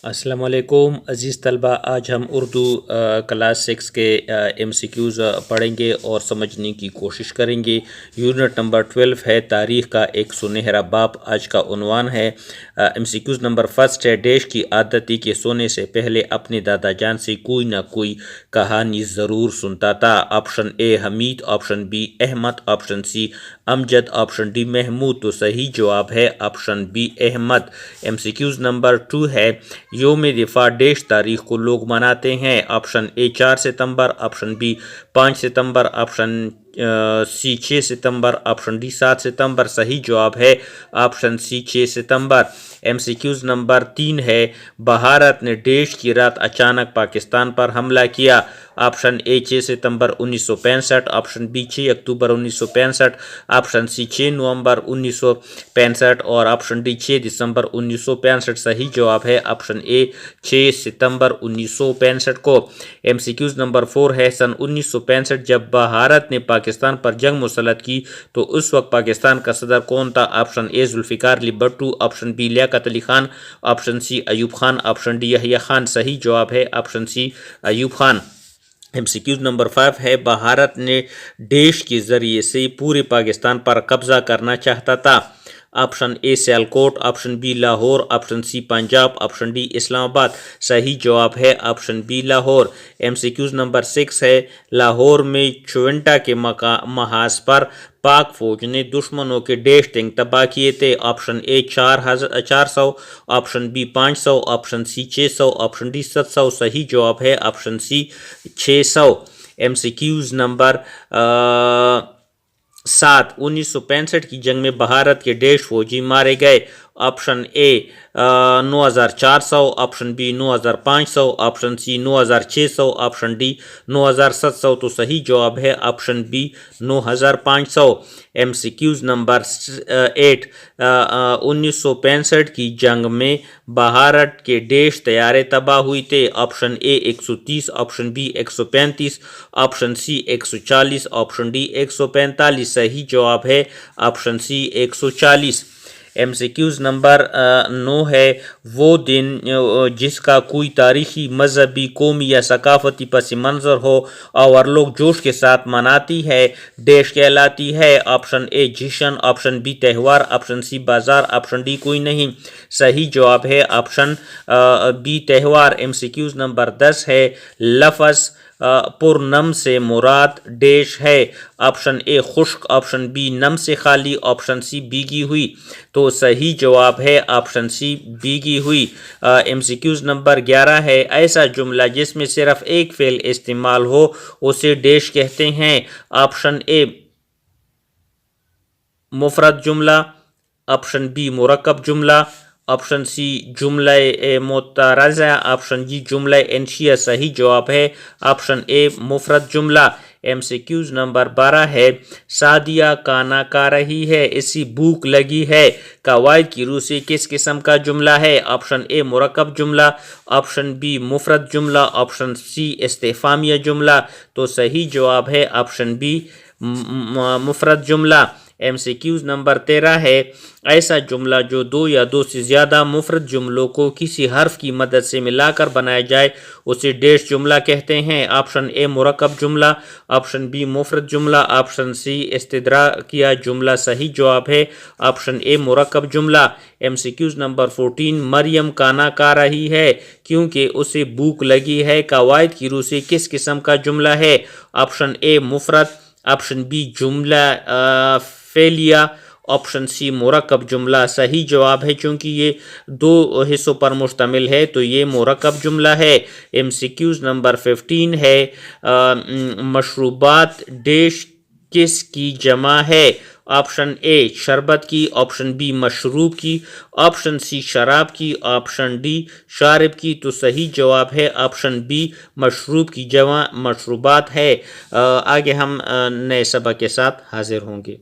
السلام علیکم عزیز طلبہ، آج ہم اردو کلاس 6 کے ایم سی کیوز پڑھیں گے اور سمجھنے کی کوشش کریں گے۔ یونٹ نمبر 12 ہے تاریخ کا ایک سنہرا باب۔ آج کا عنوان ہے ایم سی کیوز نمبر 1 ہے ڈیش کی عادت تھی کہ سونے سے پہلے اپنے دادا جان سے کوئی نہ کوئی کہانی ضرور سنتا تھا۔ Option A Hamid, option B Ahmad, option C Amjad, option D Mahmood. تو صحیح جواب ہے option B Ahmad. M C Qs number 2 ہے یوم دفاع ڈیش تاریخ کو لوگ مناتے ہیں۔ آپشن اے 4 ستمبر، آپشن بی 5 ستمبر، آپشن سی 6 ستمبر، آپشن ڈی 7 ستمبر۔ صحیح جواب ہے آپشن سی 6 ستمبر۔ ایم سی کیوز نمبر 3 ہے بھارت نے ڈیش کی رات اچانک پاکستان پر حملہ کیا۔ آپشن اے 6 ستمبر 1965، آپشن بی 6 اکتوبر 1965، آپشن سی 6 نومبر 1965 اور آپشن ڈی 6 دسمبر 1965۔ صحیح جواب ہے آپشن اے 6 ستمبر 1965 کو۔ ایم سی کیوز نمبر 4 ہے سن 1965 جب بھارت نے پاکستان پر جنگ مسلط کی تو اس وقت پاکستان کا صدر کون تھا؟ Option A Zulfikar Ali Bhutto, option B Liaquat Ali Khan, option C Ayub Khan, option D Yahya Khan. صحیح جواب ہے option C Ayub Khan. M C Qs number 5 ہے بھارت نے ڈیش کے ذریعے سے پورے پاکستان پر قبضہ کرنا چاہتا تھا۔ Option A Sialkot, option B Lahore, option C Punjab, option D Islamabad. صحیح جواب ہے option B Lahore. M C Qs number 6 ہے لاہور میں چونٹا کے محاذ پر پاک فوج نے دشمنوں کے ڈیش ٹینک تباہ کیے تھے۔ Option A 400، option B 500، option C 600، option D 700۔ صحیح جواب ہے option C 600۔ M C Qs number 7 1965 کی جنگ میں بھارت کے ڈیش فوجی مارے گئے۔ Option A 9400، option B 9500، option C 9600، option D 9700۔ تو صحیح جواب ہے option B 9500۔ M C Qs number 8 1965 کی جنگ میں بھارت کے ڈیش طیارے تباہ ہوئے تھے۔ Option A 130، option B 135، option C 140، option D 145۔ صحیح جواب ہے option C 140۔ M C Qs number 9 ہے وہ دن جس کا کوئی تاریخی، مذہبی، قومی یا ثقافتی پس منظر ہو اور لوگ جوش کے ساتھ مناتی ہے ڈیش کہلاتی ہے۔ آپشن اے جشن، آپشن بی تہوار، آپشن سی بازار، آپشن ڈی کوئی نہیں۔ صحیح جواب ہے آپشن بی تہوار۔ ایم سی کیوز نمبر 10 ہے لفظ پرنم سے مراد ڈیش ہے۔ آپشن اے خشک، آپشن بی نم سے خالی، آپشن سی بھیگی ہوئی۔ تو صحیح جواب ہے آپشن سی بھیگی ہوئی۔ ایم سی کیوز نمبر 11 ہے ایسا جملہ جس میں صرف ایک فعل استعمال ہو اسے ڈیش کہتے ہیں۔ آپشن اے مفرد جملہ، آپشن بی مرکب جملہ، آپشن سی جملہ معترضہ، آپشن جی جملہ انشیہ۔ صحیح جواب ہے آپشن اے مفرد جملہ۔ ایم سی کیوز نمبر 12 ہے سعدیہ کھانا کھا رہی ہے، اسی بھوک لگی ہے قواعد کی روح سے کس قسم کا جملہ ہے؟ آپشن اے مرکب جملہ، آپشن بی مفرد جملہ، آپشن سی استفہامیہ جملہ۔ تو صحیح جواب ہے آپشن بی مفرد جملہ۔ ایم سی کیوز نمبر 13 ہے ایسا جملہ جو دو یا دو سے زیادہ مفرد جملوں کو کسی حرف کی مدد سے ملا کر بنایا جائے اسے ڈیش جملہ کہتے ہیں۔ آپشن اے مرکب جملہ، آپشن بی مفرد جملہ، آپشن سی استدراکیہ جملہ۔ صحیح جواب ہے آپشن اے مرکب جملہ۔ ایم سی کیوز نمبر 14 مریم کھانا کھا رہی ہے کیونکہ اسے بھوک لگی ہے قواعد کی روح سے کس قسم کا جملہ ہے؟ آپشن اے مفرد، آپشن بی جملہ فعلیہ، آپشن سی مرکب جملہ۔ صحیح جواب ہے چونکہ یہ دو حصوں پر مشتمل ہے تو یہ مرکب جملہ ہے۔ ایم سی کیوز نمبر 15 ہے مشروبات ڈیش کس کی جمع ہے؟ آپشن اے شربت کی، آپشن بی مشروب کی، آپشن سی شراب کی، آپشن ڈی شارب کی۔ تو صحیح جواب ہے آپشن بی مشروب کی جمع مشروبات ہے۔ آگے ہم نئے سبق کے ساتھ حاضر ہوں گے۔